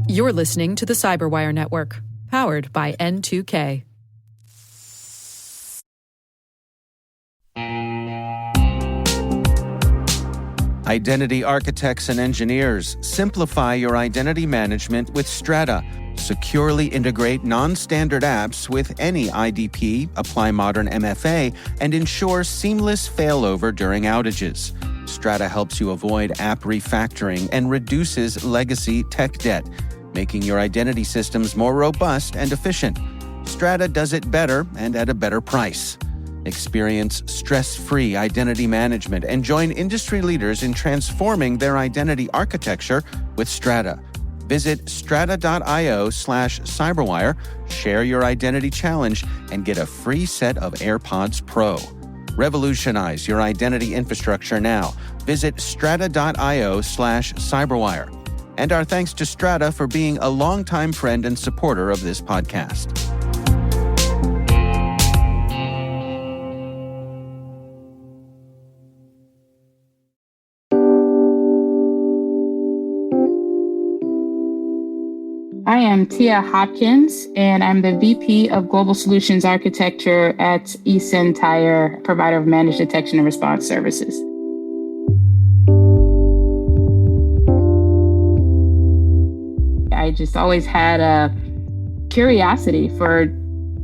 You're listening to the Cyberwire Network, powered by N2K. Identity architects and engineers, simplify your identity management with Strata. Securely integrate non-standard apps with any IDP, apply modern MFA, and ensure seamless failover during outages. Strata helps you avoid app refactoring and reduces legacy tech debt, making your identity systems more robust and efficient. Strata does it better and at a better price. Experience stress-free identity management and join industry leaders in transforming their identity architecture with Strata. Visit strata.io/cyberwire, share your identity challenge, and get a free set of AirPods Pro. Revolutionize your identity infrastructure now. Visit strata.io/cyberwire. And our thanks to Strata for being a longtime friend and supporter of this podcast. I am Tia Hopkins, and I'm the VP of Global Solutions Architecture at eSentire, provider of managed detection and response services. I just always had a curiosity for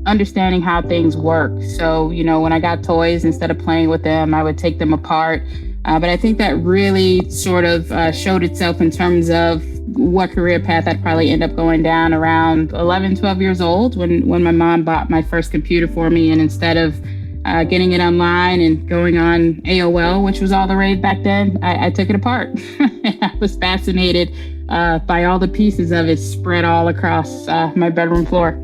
understanding how things work. So, when I got toys, instead of playing with them, I would take them apart. But I think that really sort of showed itself in terms of what career path I'd probably end up going down around 11, 12 years old when my mom bought my first computer for me. And instead of getting it online and going on AOL, which was all the rage back then, I took it apart. I was fascinated by all the pieces of it spread all across my bedroom floor.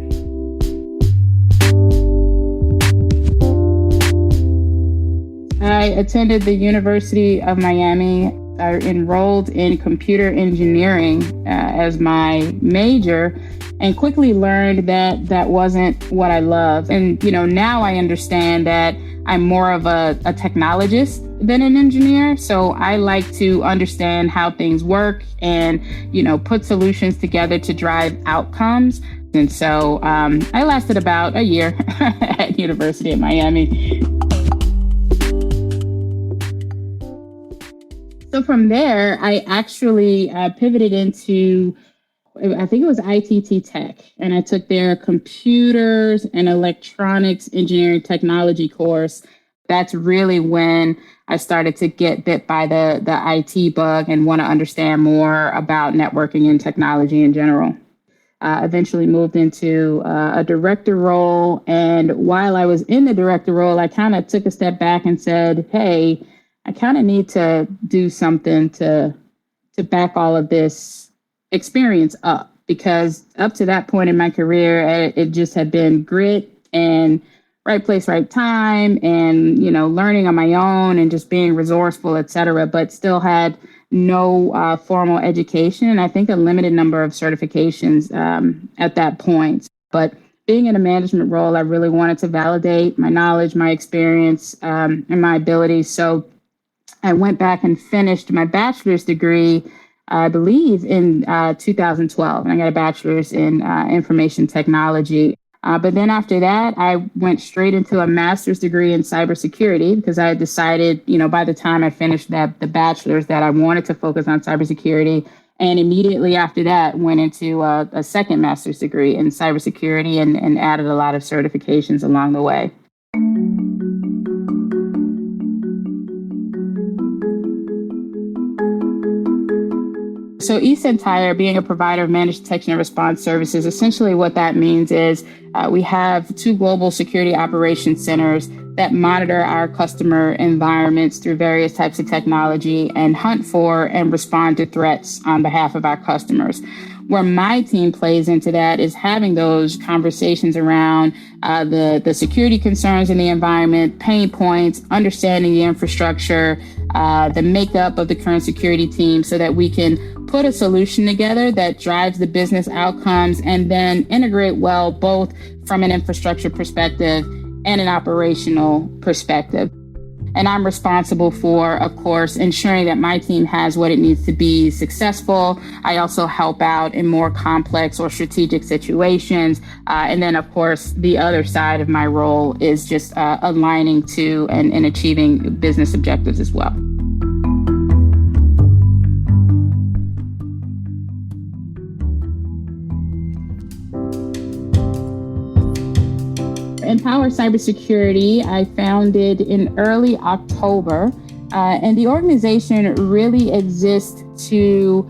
I attended the University of Miami. I enrolled in computer engineering as my major and quickly learned that that wasn't what I loved. And, now I understand that I'm more of a technologist than an engineer. So I like to understand how things work and, put solutions together to drive outcomes. And so I lasted about a year at University of Miami. So from there, I actually pivoted into, I think it was ITT Tech, and I took their computers and electronics engineering technology course. That's really when I started to get bit by the IT bug and want to understand more about networking and technology in general. Eventually moved into a director role. And while I was in the director role, I kind of took a step back and said, hey, I kind of need to do something to back all of this experience up, because up to that point in my career, it just had been grit and right place, right time, and, learning on my own and just being resourceful, et cetera, but still had no formal education. And I think a limited number of certifications at that point. But being in a management role, I really wanted to validate my knowledge, my experience, and my abilities. So I went back and finished my bachelor's degree, I believe, in 2012. And I got a bachelor's in information technology. But then after that, I went straight into a master's degree in cybersecurity because I had decided, by the time I finished the bachelor's, that I wanted to focus on cybersecurity. And immediately after that, went into a second master's degree in cybersecurity and added a lot of certifications along the way. So eSentire, being a provider of managed detection and response services, essentially what that means is we have 2 global security operations centers that monitor our customer environments through various types of technology and hunt for and respond to threats on behalf of our customers. Where my team plays into that is having those conversations around the security concerns in the environment, pain points, understanding the infrastructure, the makeup of the current security team so that we can put a solution together that drives the business outcomes and then integrate well both from an infrastructure perspective and an operational perspective. And I'm responsible for, of course, ensuring that my team has what it needs to be successful. I also help out in more complex or strategic situations. And then, of course, the other side of my role is just aligning to and achieving business objectives as well. Empower Cybersecurity, I founded in early October, and the organization really exists to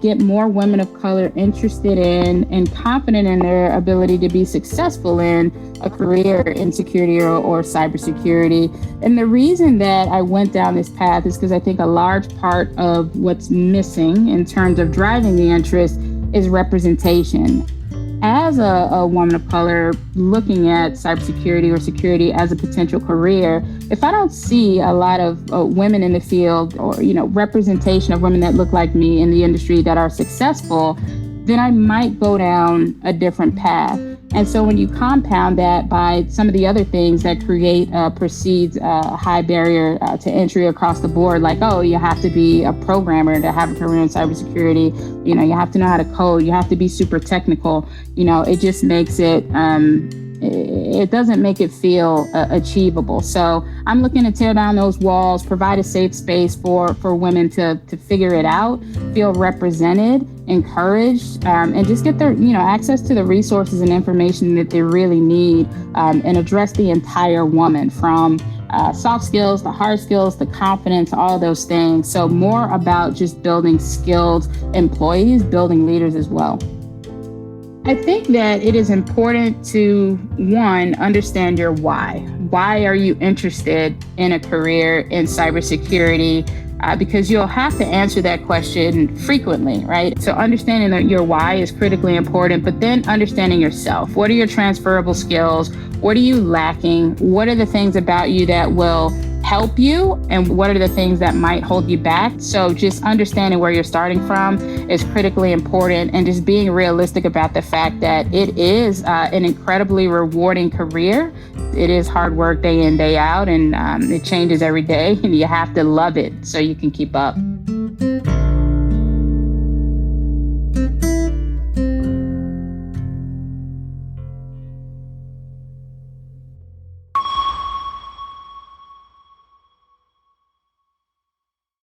get more women of color interested in and confident in their ability to be successful in a career in security or cybersecurity. And the reason that I went down this path is because I think a large part of what's missing in terms of driving the interest is representation. As a woman of color looking at cybersecurity or security as a potential career, if I don't see a lot of women in the field or, representation of women that look like me in the industry that are successful, then I might go down a different path. And so when you compound that by some of the other things that precedes a high barrier to entry across the board, like, you have to be a programmer to have a career in cybersecurity. You have to know how to code. You have to be super technical. It just makes it, it doesn't make it feel achievable. So I'm looking to tear down those walls, provide a safe space for women to figure it out, feel represented, encouraged, and just get their access to the resources and information that they really need, and address the entire woman from soft skills, the hard skills, the confidence, all those things. So more about just building skilled employees, building leaders as well. I think that it is important to, one, understand your why. Why are you interested in a career in cybersecurity? Because you'll have to answer that question frequently, right? So understanding that your why is critically important, but then understanding yourself. What are your transferable skills? What are you lacking? What are the things about you that will help you? And what are the things that might hold you back? So just understanding where you're starting from is critically important, and just being realistic about the fact that it is an incredibly rewarding career. It is hard work day in, day out, and it changes every day, and you have to love it so you can keep up.